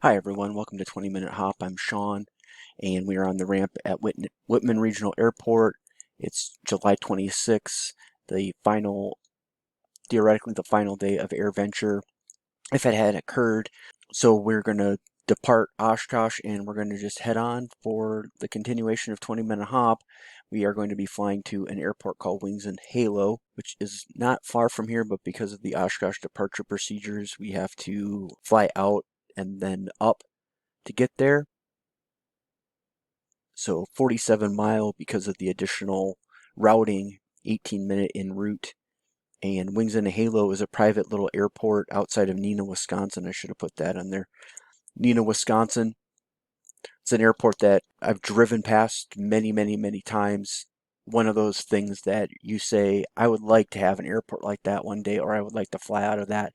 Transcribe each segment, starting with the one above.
Hi everyone, welcome to 20MinHop. I'm Sean, and we are on the ramp at Whitman Regional Airport. It's July 26th, theoretically the final day of AirVenture, if it had occurred. So we're going to depart Oshkosh, and we're going to just head on for the continuation of 20MinHop. We are going to be flying to an airport called Wings and Halo, which is not far from here, but because of the Oshkosh departure procedures, we have to fly out and then up to get there. So 47 mile because of the additional routing, 18-minute en route. And Wings and a Halo is a private little airport outside of Neenah, Wisconsin. I should have put that on there. Neenah, Wisconsin. It's an airport that I've driven past many times. One of those things that you say, I would like to have an airport like that one day, or I would like to fly out of that.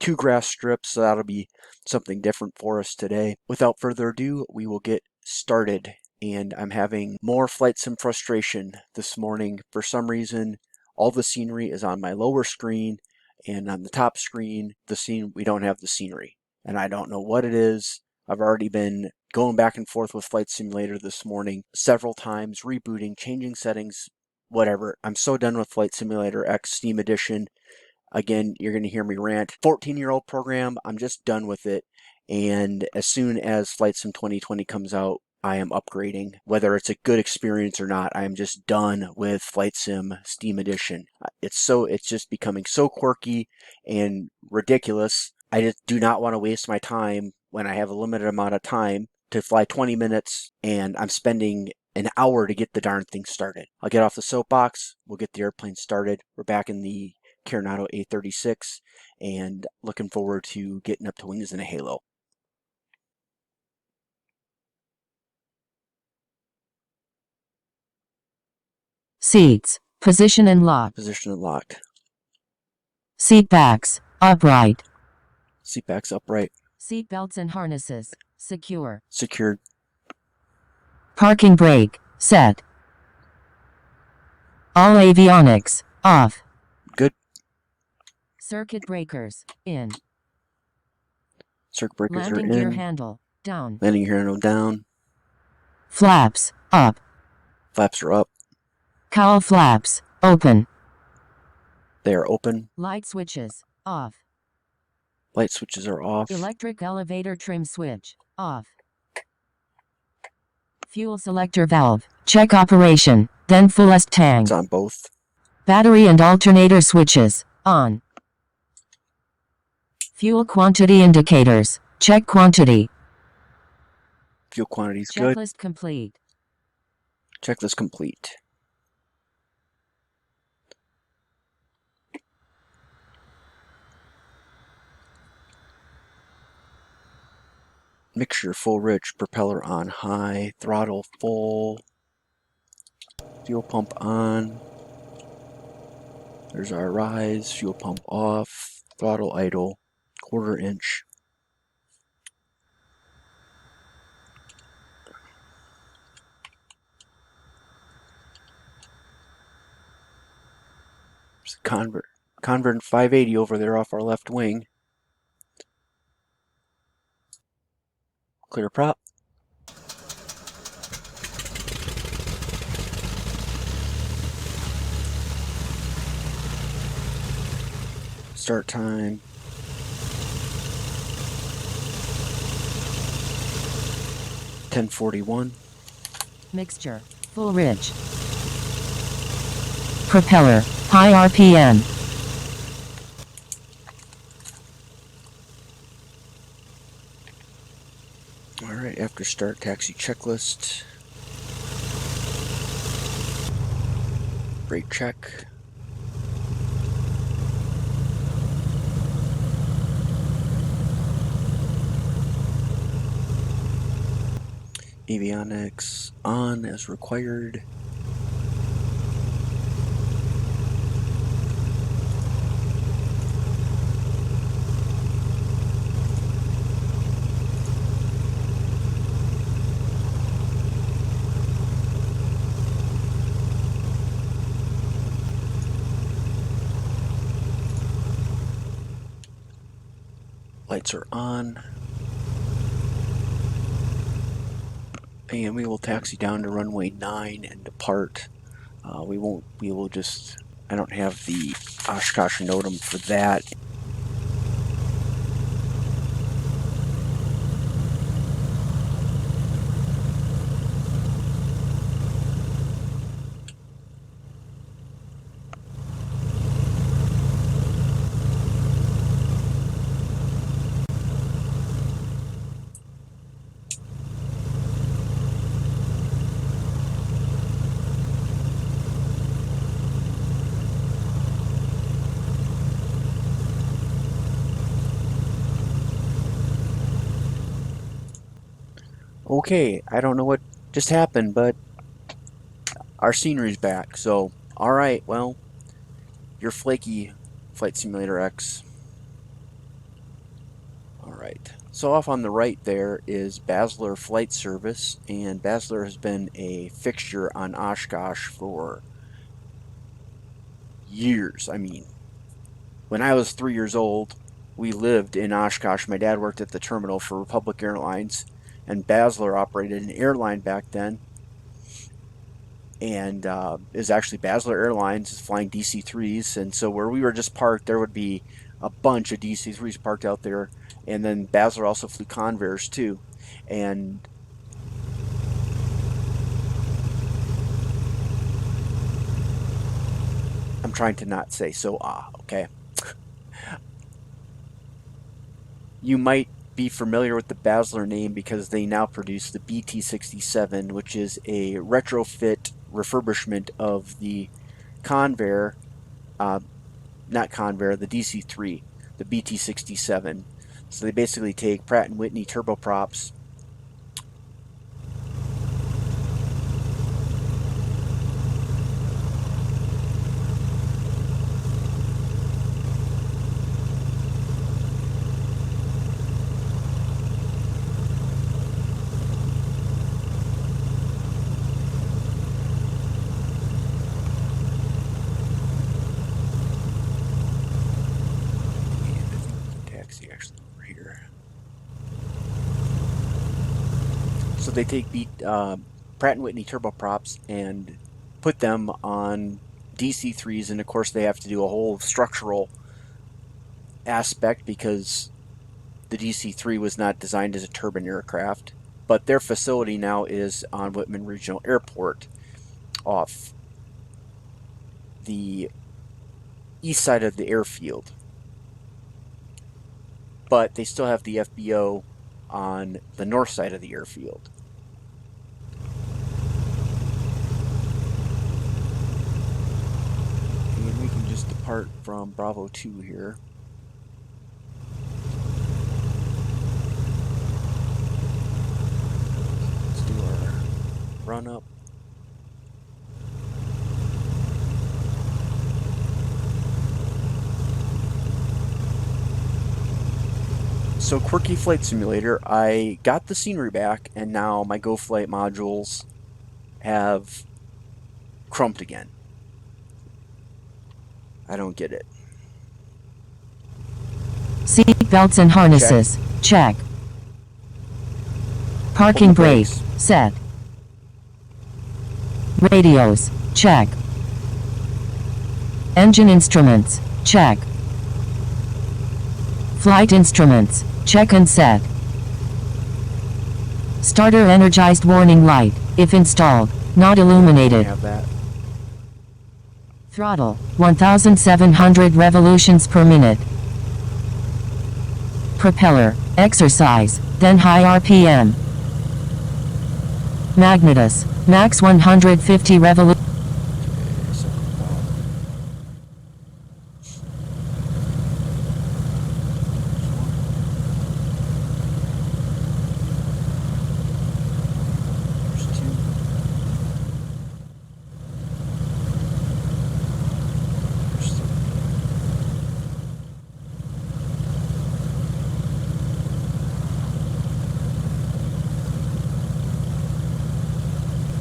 2 grass strips, so that'll be something different for us today. Without further ado, we will get started. And I'm having more flight sim frustration this morning. For some reason, all the scenery is on my lower screen, and on the top screen, we don't have the scenery. And I don't know what it is. I've already been going back and forth with Flight Simulator this morning several times, rebooting, changing settings, whatever. I'm so done with Flight Simulator X Steam Edition. Again, you're going to hear me rant. 14-year-old program, I'm just done with it. And as soon as Flight Sim 2020 comes out, I am upgrading. Whether it's a good experience or not, I am just done with Flight Sim Steam Edition. It's just becoming so quirky and ridiculous. I just do not want to waste my time when I have a limited amount of time to fly 20 minutes and I'm spending an hour to get the darn thing started. I'll get off the soapbox. We'll get the airplane started. We're back in the Coronado A36 and looking forward to getting up to Wings and a Halo. Seats, position and lock. Position and locked. Seat backs, upright. Seat backs upright. Seat belts and harnesses, secure. Secured. Parking brake, set. All avionics, off. Good. Circuit breakers, in. Circuit breakers Landing are in. gear handle, down. Landing gear handle down. Flaps, up. Flaps are up. Cowl flaps, open. They are open. Light switches, off. Light switches are off. Electric elevator trim switch, off. Fuel selector valve, check operation, then fullest tank. It's on both. Battery and alternator switches, on. Fuel quantity indicators, check quantity. Fuel quantity is good. Checklist complete. Checklist complete. Mixture full rich, propeller on high, throttle full, fuel pump on. There's our rise, fuel pump off, throttle idle, 1/4 inch. There's a Convert 580 over there off our left wing. Clear prop. Start time. (10:41). Mixture, full rich. Propeller, high RPM. Alright, after start, taxi checklist. Brake check. Avionics on as required. Lights are on. And we will taxi down to runway 9 and depart. We will just, I don't have the Oshkosh NOTAM for that. Okay, I don't know what just happened, but our scenery's back. So, alright, well, you're flaky, Flight Simulator X. Alright, so off on the right there is Basler Flight Service, and Basler has been a fixture on Oshkosh for years. I mean, when I was 3 years old, we lived in Oshkosh. My dad worked at the terminal for Republic Airlines, and Basler operated an airline back then. And is actually Basler Airlines is flying DC-3s, and so where we were just parked, there would be a bunch of DC-3s parked out there, and then Basler also flew Convairs too, and I'm trying to not say okay. You might be familiar with the Basler name because they now produce the BT-67, which is a retrofit refurbishment of the Convair, not Convair, the DC-3, the BT-67. So they basically take Pratt & Whitney turboprops, so they take Pratt & Whitney turboprops and put them on DC-3s, and of course they have to do a whole structural aspect because the DC-3 was not designed as a turbine aircraft. But their facility now is on Whitman Regional Airport off the east side of the airfield. But they still have the FBO on the north side of the airfield. And we can just depart from Bravo 2 here. Let's do our run up. So Quirky Flight Simulator, I got the scenery back, and now my GoFlight modules have crumped again. I don't get it. Seat belts and harnesses. Check. Parking brakes. Set. Radios. Check. Engine instruments. Check. Flight instruments. Check and set. Starter energized warning light, if installed, not illuminated. Have that. Throttle, 1,700 revolutions per minute. Propeller, exercise, then high RPM. Magnetus, max 150 revolutions.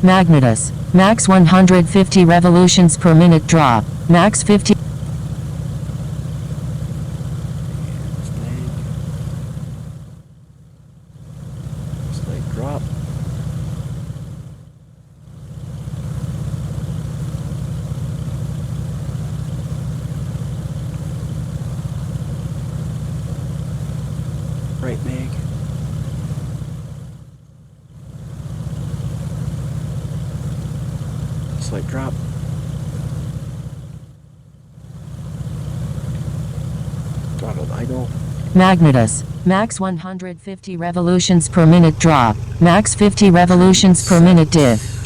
Magnetus, max 150 revolutions per minute drop, max 50. Slight drop. Right, Meg? Slight drop. Throttle idle. Magnetus. Max 150 revolutions per minute drop. Max 50 revolutions per minute diff.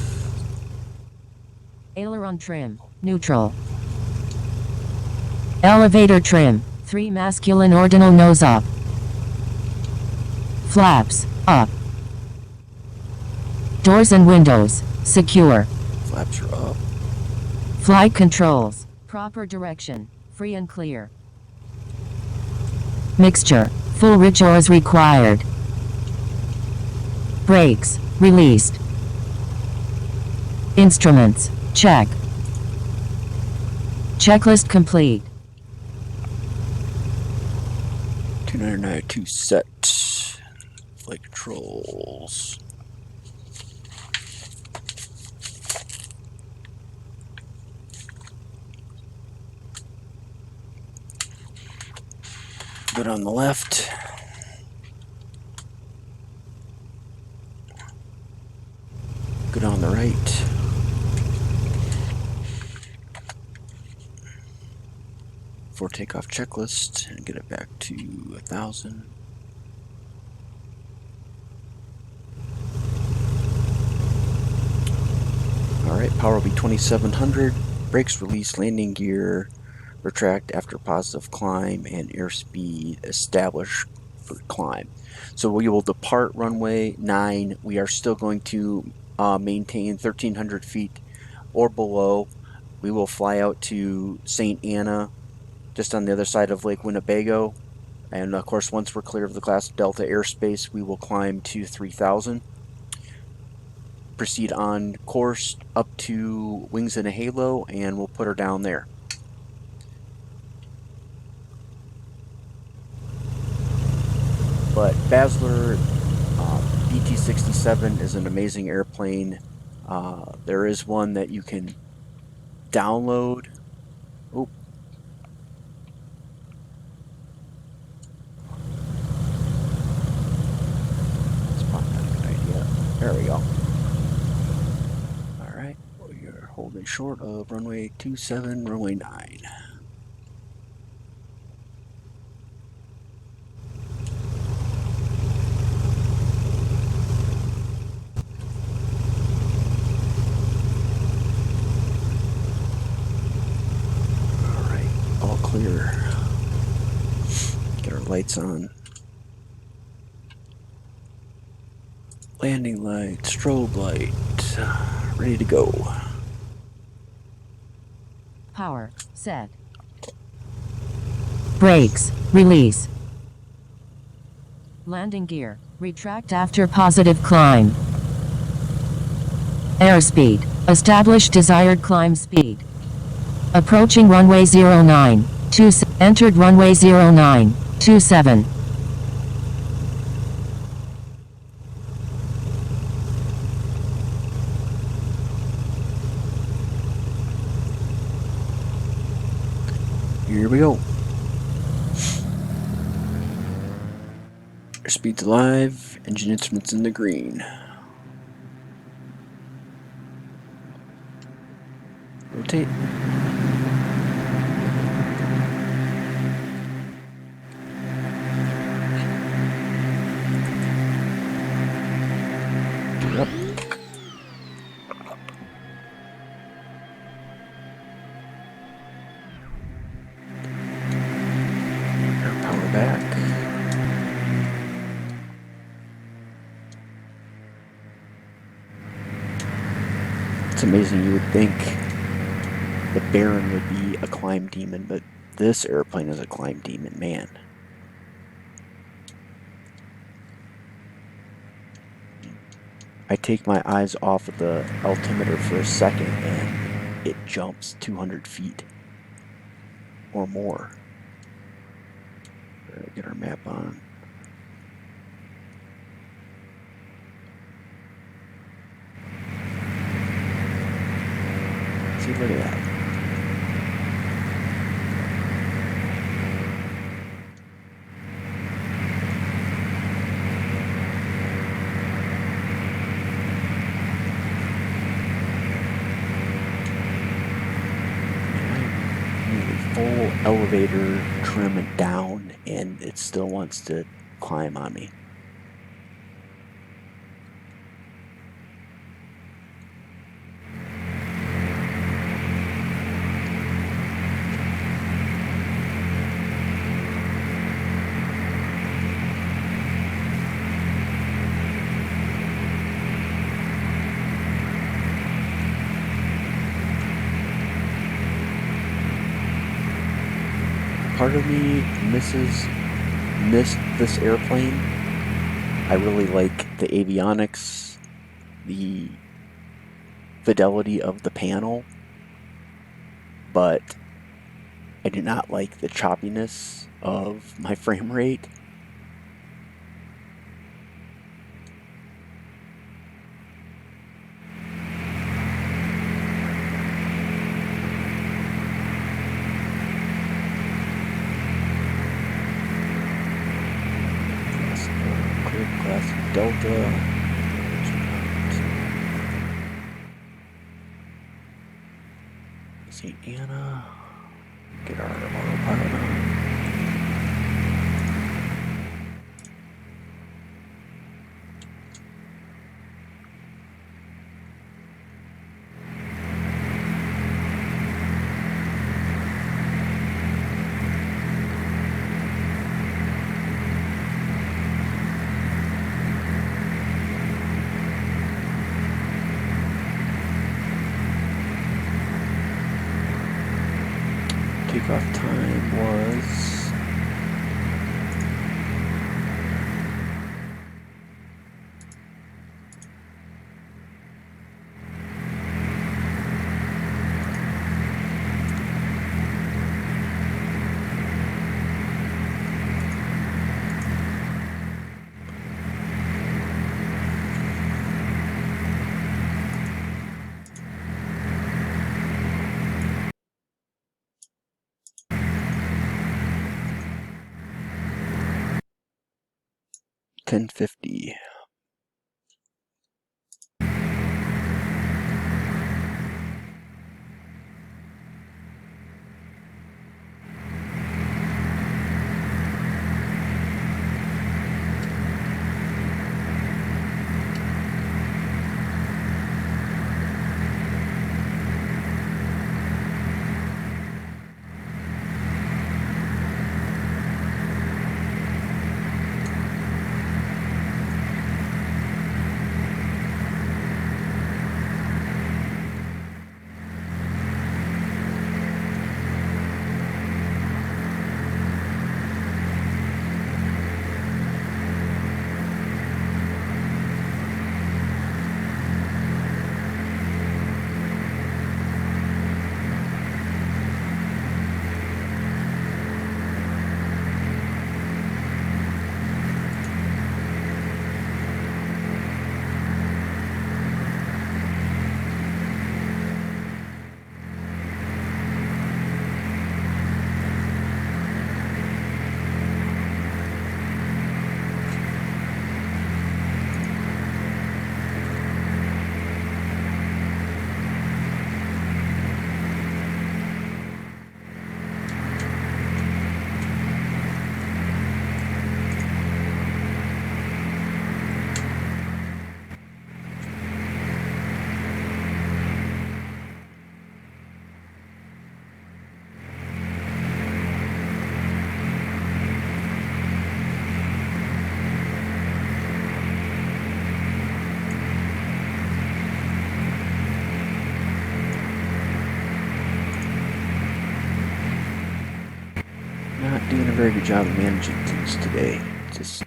Aileron trim. Neutral. Elevator trim. 3 masculine ordinal nose up. Flaps. Up. Doors and windows. Secure. Flaps are up. Flight controls. Proper direction. Free and clear. Mixture. Full rigors required. Brakes. Released. Instruments. Check. Checklist complete. 2992 set. Flight controls. Good on the left. Good on the right. For takeoff checklist and get it back to 1,000. Alright, power will be 2700. Brakes release, landing gear retract after positive climb, and airspeed established for climb. So we will depart runway 9. We are still going to maintain 1,300 feet or below. We will fly out to St. Anna, just on the other side of Lake Winnebago. And of course, once we're clear of the Class Delta airspace, we will climb to 3,000. Proceed on course up to Wings in a Halo, and we'll put her down there. But Basler BT-67 is an amazing airplane. There is one that you can download. Oh. That's probably not a good idea. There we go. Alright, well, you're holding short of runway 27, runway 9. Clear. Get our lights on. Landing light, strobe light, ready to go. Power set. Brakes release. Landing gear retract after positive climb. Airspeed establish desired climb speed. Approaching runway 09. Entered runway 0927. Here we go. Airspeed's alive, engine instruments in the green. Rotate. Yep. Air power back. It's amazing. You would think the Baron would be a climb demon, but this airplane is a climb demon, man. I take my eyes off of the altimeter for a second and it jumps 200 feet or more. Get our map on. See, look at that. elevator trim down, and it still wants to climb on me. Part of me missed this airplane. I really like the avionics, the fidelity of the panel, but I do not like the choppiness of my frame rate. Classic Delta. St. Anna. Get our autopilot on. Takeoff time was 1050. Not doing a very good job of managing things today. Just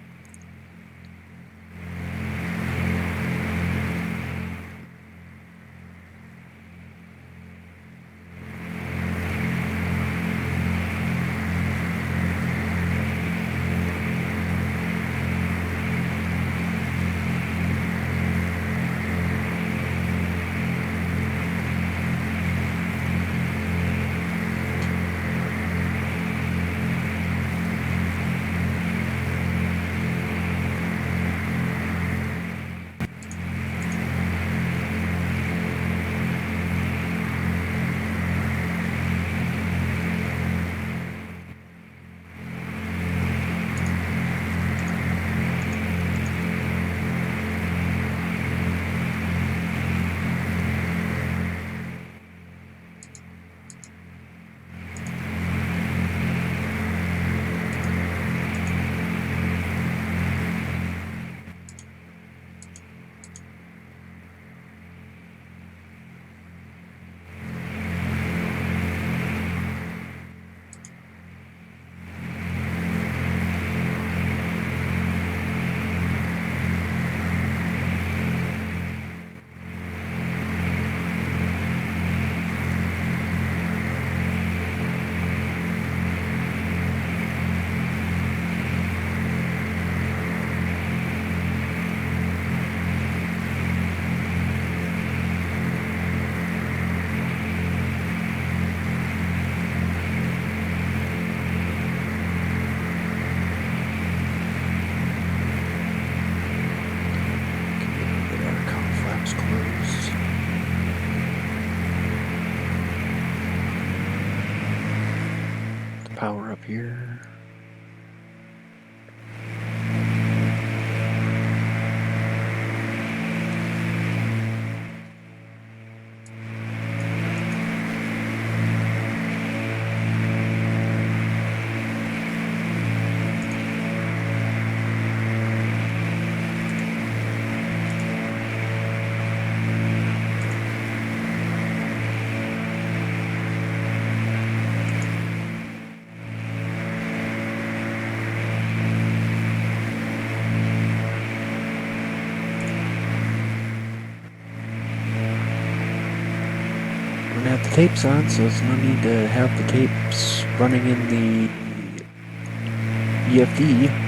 here. Have the tapes on, so there's no need to have the tapes running in the EFD.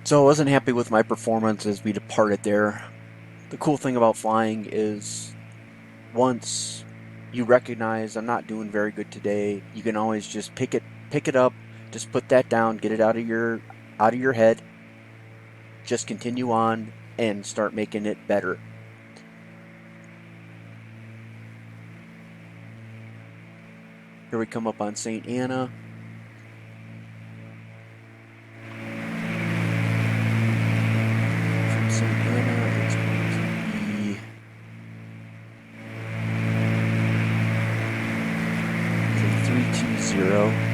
So I wasn't happy with my performance as we departed there. The cool thing about flying is once you recognize I'm not doing very good today, you can always just pick it up, just put that down, get it out of your head, just continue on and start making it better. Here we come up on St. Anna. St. Anna, it's going to be 320.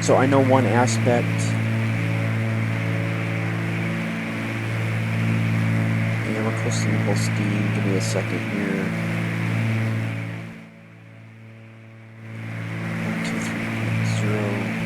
So I know one aspect. Yeah, we're close to the full steam. Give me a second here. 1, 2, 3, 0.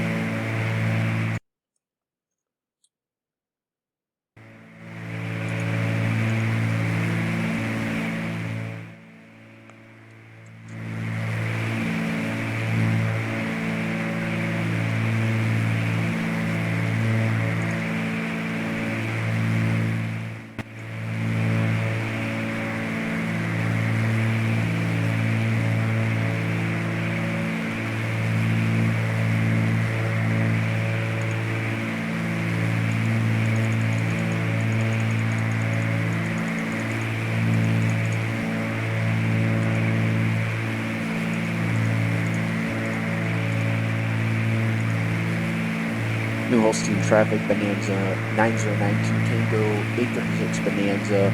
New Holstein traffic, Bonanza 9092 Tango, 836 Bonanza,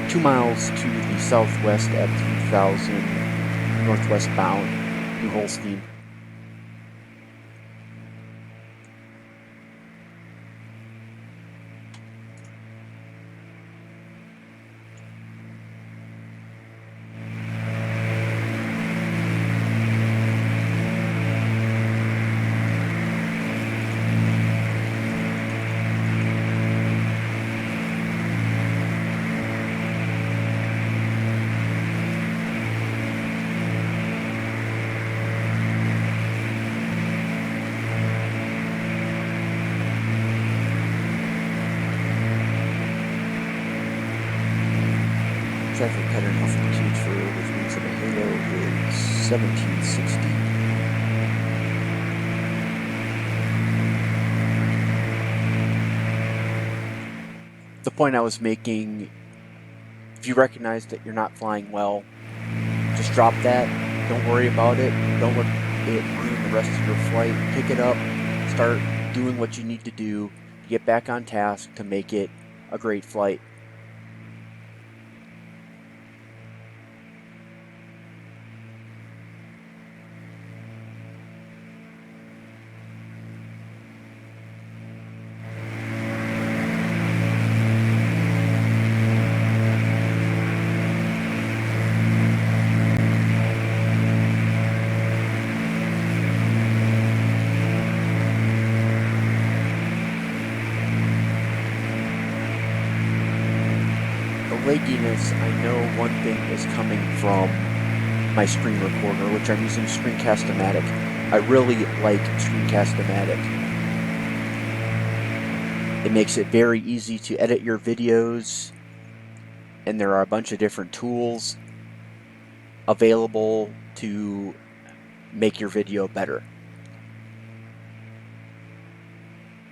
2 miles to the southwest at 3000, northwest bound, New Holstein. Traffic pattern altitude for which means that the halo is 1760. The point I was making, if you recognize that you're not flying well, just drop that. Don't worry about it. Don't let it ruin the rest of your flight. Pick it up, start doing what you need to do to get back on task to make it a great flight. Legginess, I know one thing is coming from my screen recorder, which I'm using Screencast-O-Matic. I really like Screencast-O-Matic. It makes it very easy to edit your videos, and there are a bunch of different tools available to make your video better.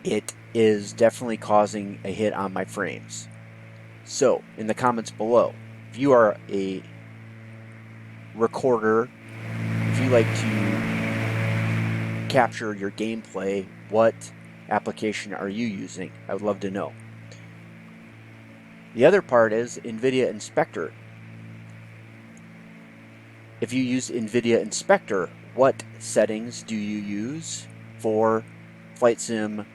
It is definitely causing a hit on my frames. So, in the comments below, if you are a recorder, if you like to capture your gameplay, what application are you using? I would love to know. The other part is NVIDIA Inspector. If you use NVIDIA Inspector, what settings do you use for FLTSIM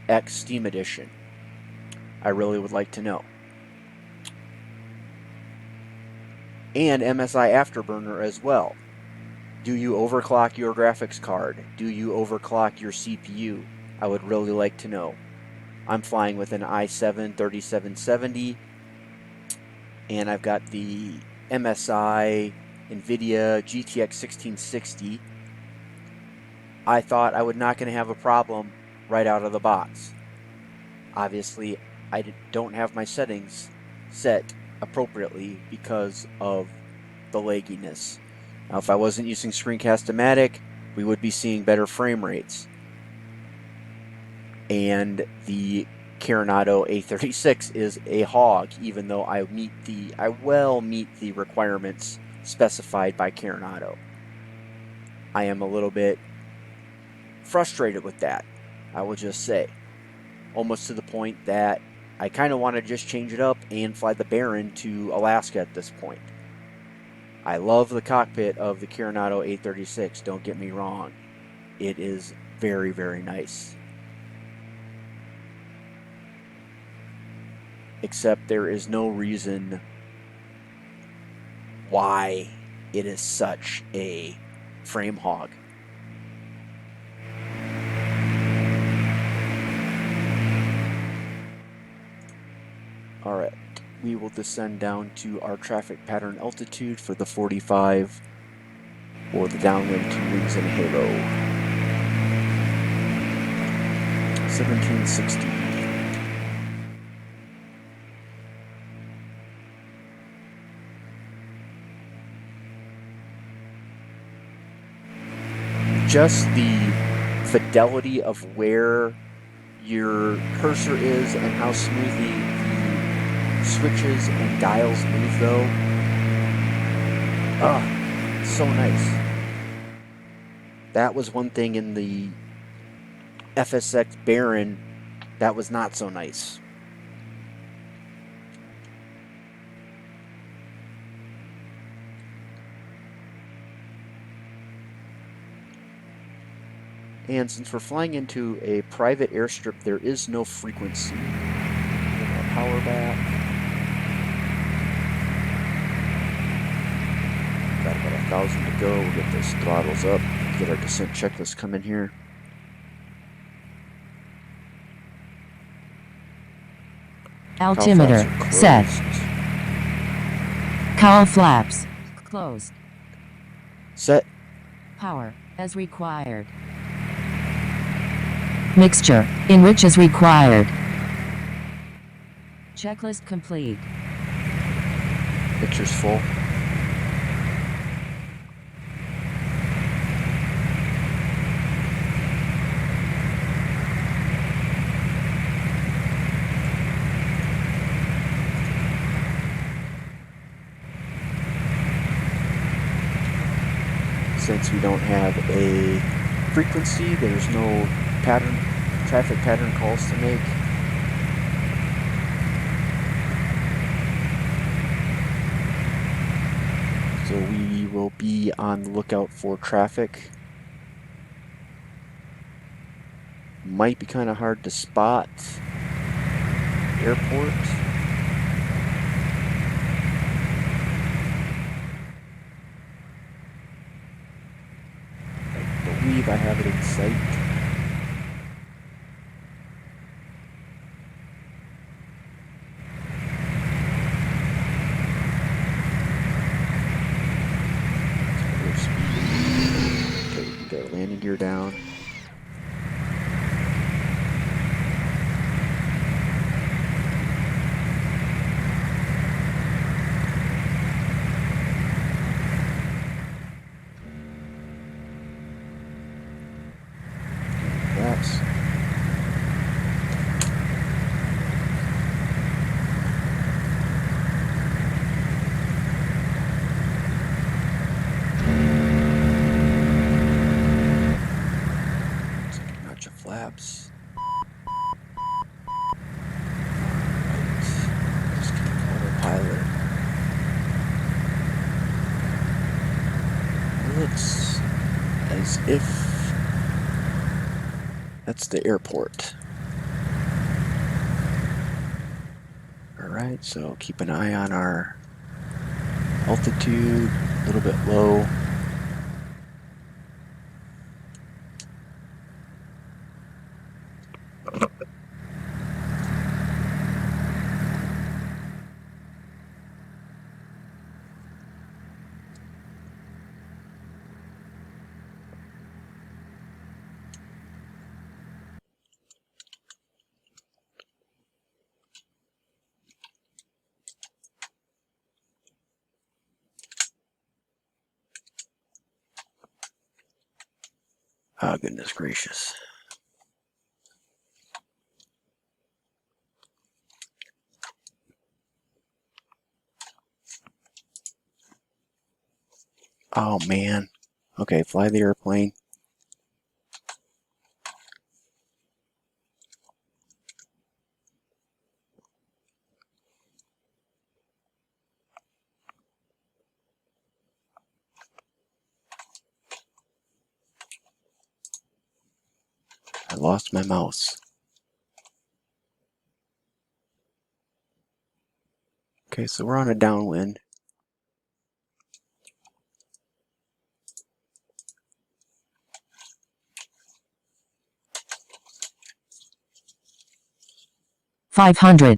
X Steam Edition? I really would like to know. And MSI Afterburner as well. Do you overclock your graphics card? Do you overclock your CPU? I would really like to know. I'm flying with an i7 3770, and I've got the MSI NVIDIA GTX 1660. I thought I was not going to have a problem right out of the box. Obviously, I don't have my settings set appropriately because of the lagginess. Now, if I wasn't using Screencast-O-Matic, we would be seeing better frame rates. And the Coronado A36 is a hog, even though I well meet the requirements specified by Coronado. I am a little bit frustrated with that, I will just say. Almost to the point that I kind of want to just change it up and fly the Baron to Alaska at this point. I love the cockpit of the Coronado A36, don't get me wrong. It is very, very nice. Except there is no reason why it is such a frame hog. Alright, we will descend down to our traffic pattern altitude for the 45 or the downwind to wings and halo. 1760. Just the fidelity of where your cursor is and how smoothly the switches and dials move, though. Ah, so nice. That was one thing in the FSX Baron that was not so nice. And since we're flying into a private airstrip, there is no frequency. Get our power back. Got about 1,000 to go. We'll get those throttles up. Get our descent checklist coming here. Altimeter set. Cowl flaps closed. Set. Power as required. Mixture enrich as required. Checklist complete. Mixture's full. Since we don't have a frequency, there's no pattern traffic pattern calls to make. So we will be on the lookout for traffic. Might be kind of hard to spot. Airport. I believe I have it in sight. Okay, we got landing gear down. Flaps. Notch of flaps. Just get the autopilot. It looks as if that's the airport. Alright, so keep an eye on our altitude, a little bit low. Oh, goodness gracious. Oh, man. Okay, fly the airplane. I lost my mouse. Okay, so we're on a downwind. $500.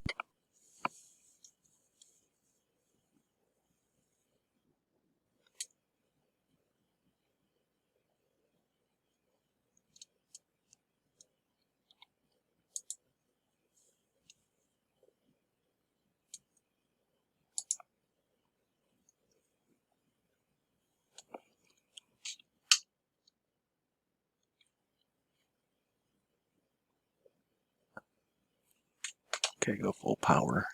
Okay, go full power.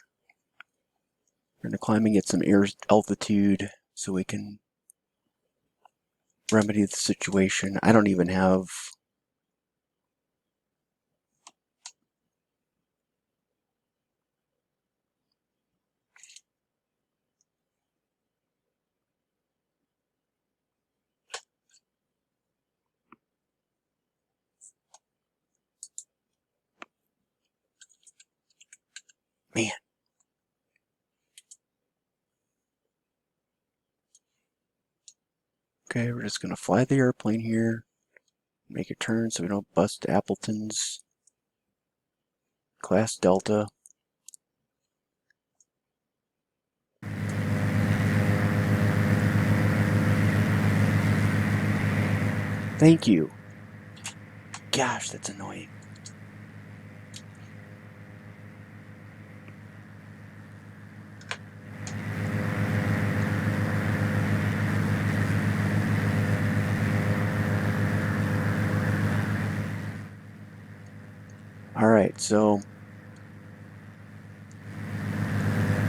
We're going to climb and get some air altitude so we can remedy the situation. I don't even have... Man. Okay, we're just going to fly the airplane here. Make a turn so we don't bust Appleton's Class Delta. Thank you. Gosh, that's annoying. Alright, so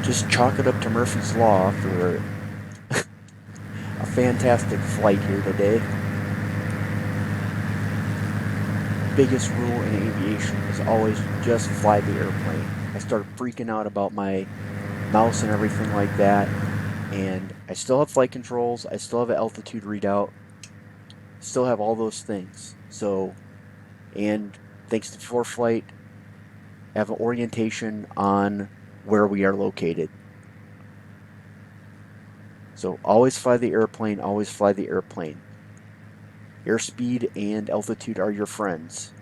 just chalk it up to Murphy's Law for a fantastic flight here today. biggest rule in aviation is always just fly the airplane. I started freaking out about my mouse and everything like that, and I still have flight controls, I still have an altitude readout, still have all those things. So, and thanks to ForeFlight, I have an orientation on where we are located. So always fly the airplane, always fly the airplane. Airspeed and altitude are your friends.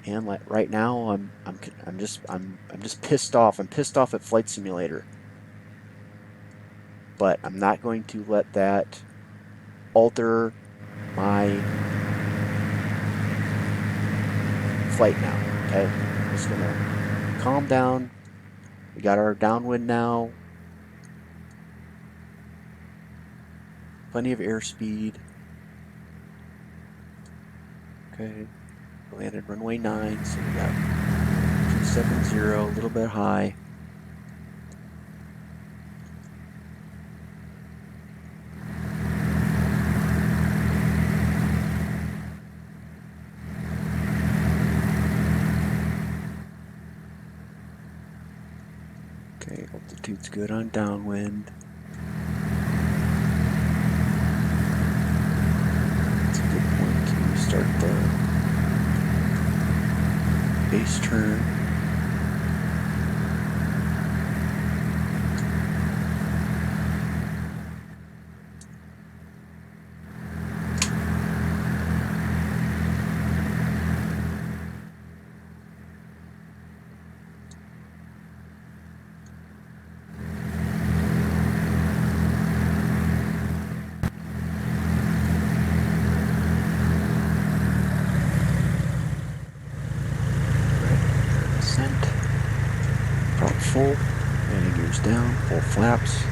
And right now, I'm just pissed off. I'm pissed off at Flight Simulator, but I'm not going to let that alter my flight now. Okay, I'm just gonna calm down. We got our downwind now. Plenty of airspeed. Okay, we landed runway 9, so we got 270, a little bit high. Okay, altitude's good on downwind. It's a good point to start the base turn. Prop full, landing gears down, full flaps.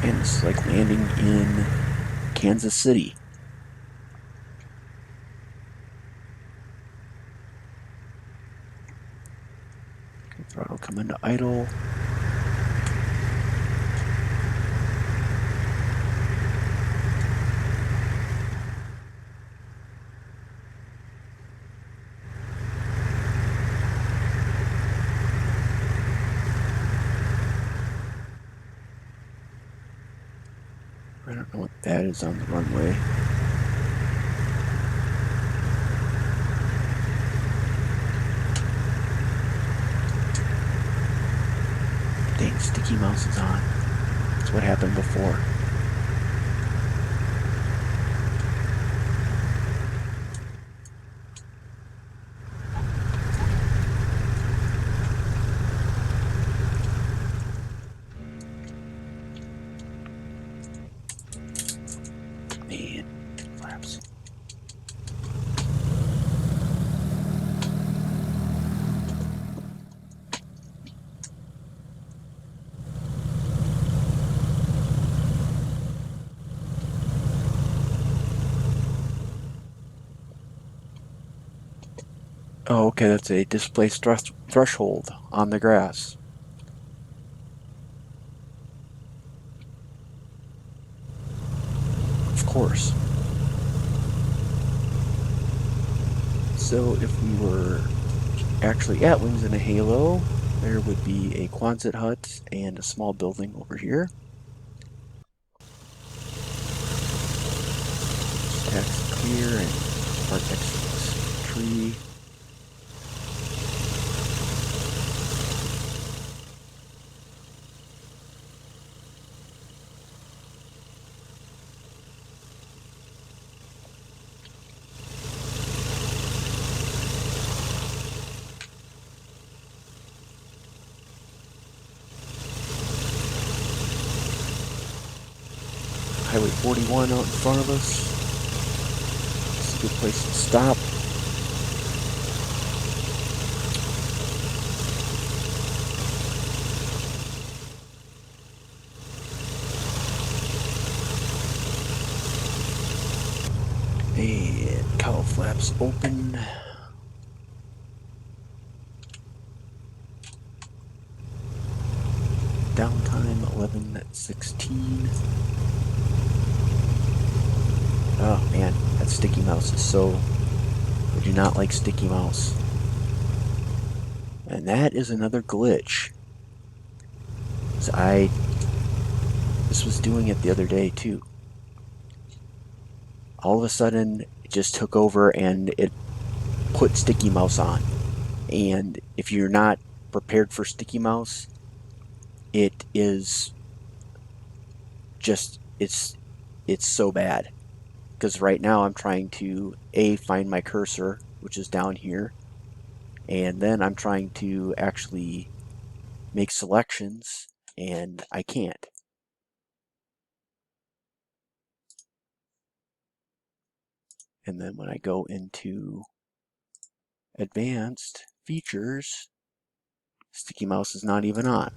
And it's like landing in Kansas City. Okay, throttle come into idle. I don't know what that is on the runway. Dang, sticky mouse is on. That's what happened before. Man, flaps. Oh, okay, that's a displaced threshold on the grass. Of course. So if we were actually at Wings in a Halo, there would be a Quonset hut and a small building over here. Taxi clear and park next to this tree. Highway 41 out in front of us. It's a good place to stop. And And cowl flaps open. Downtime 11:16. Oh man, that sticky mouse is so... I do not like sticky mouse. And that is another glitch. So this was doing it the other day too. All of a sudden, it just took over and it put sticky mouse on. And if you're not prepared for sticky mouse, it is just, it's so bad. Because right now I'm trying to find my cursor, which is down here, and then I'm trying to actually make selections, and I can't. And then when I go into advanced features, sticky mouse is not even on.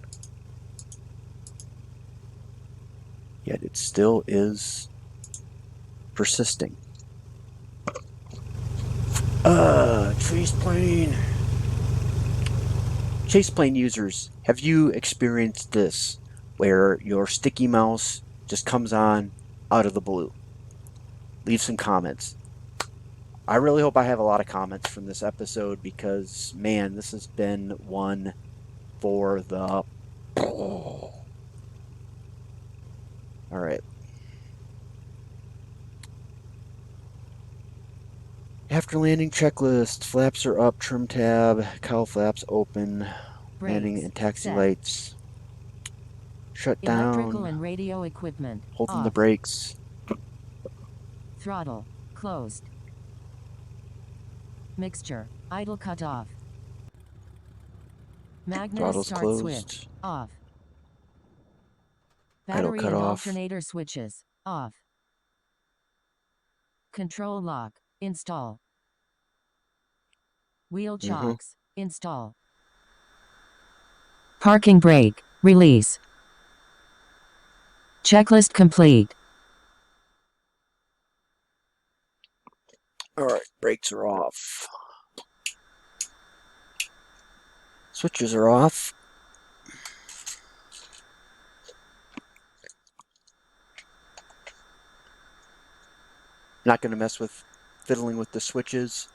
Yet it still is persisting. Chase plane. Chase plane users, have you experienced this where your sticky mouse just comes on out of the blue? Leave some comments. I really hope I have a lot of comments from this episode because, man, this has been one for the... All right. After landing checklist, flaps are up, trim tab, cowl flaps open, landing Brakes and taxi set. lights shut Electrical down, and radio equipment holding the off. brakes. Throttle closed. Mixture idle cut off. Magnet Throttle's start switch closed. off. Idle Battery cut and off. alternator switches off. Control lock install. Wheel chocks install. Parking brake release. Checklist complete. All right, brakes are off. Switches are off. Not going to mess with fiddling with the switches.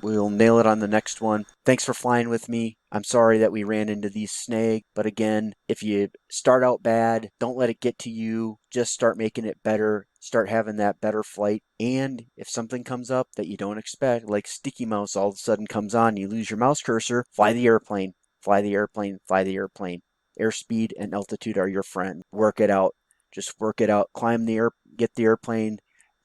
We'll nail it on the next one. Thanks for flying with me. I'm sorry that we ran into these snags, but again, if you start out bad, don't let it get to you. Just start making it better. Start having that better flight. And if something comes up that you don't expect, like sticky mouse all of a sudden comes on, you lose your mouse cursor, fly the airplane. Fly the airplane. Fly the airplane. Airspeed and altitude are your friend. Work it out. Just work it out. Climb the air, get the airplane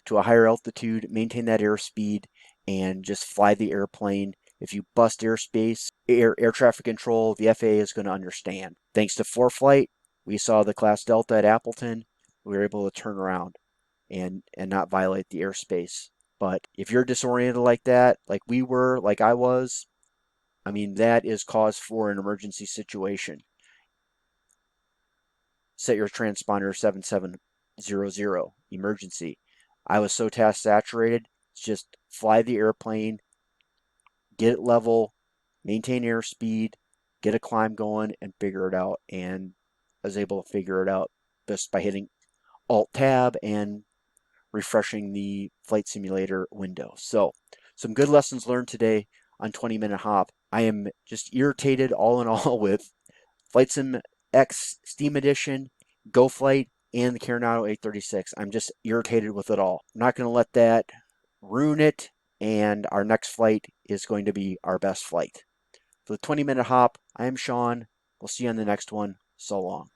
to a higher altitude, maintain that airspeed, and just fly the airplane. If you bust airspace, air traffic control, the FAA is going to understand. Thanks to ForeFlight, we saw the Class Delta at Appleton. We were able to turn around and not violate the airspace. But if you're disoriented like that, like we were, like I was, I mean, that is cause for an emergency situation. Set your transponder 7700, emergency. I was so task saturated, just fly the airplane, get it level, maintain airspeed, get a climb going, and figure it out. And I was able to figure it out just by hitting Alt Tab and refreshing the flight simulator window. So, some good lessons learned today on 20MinHop. I am just irritated all in all with FlightSim X Steam Edition, GoFlight, and the Coronado 836. I'm just irritated with it all. I'm not going to let that ruin it, and our next flight is going to be our best flight. For the 20MinHop, I am Sean. We'll see you on the next one. So long.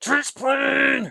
Transplane!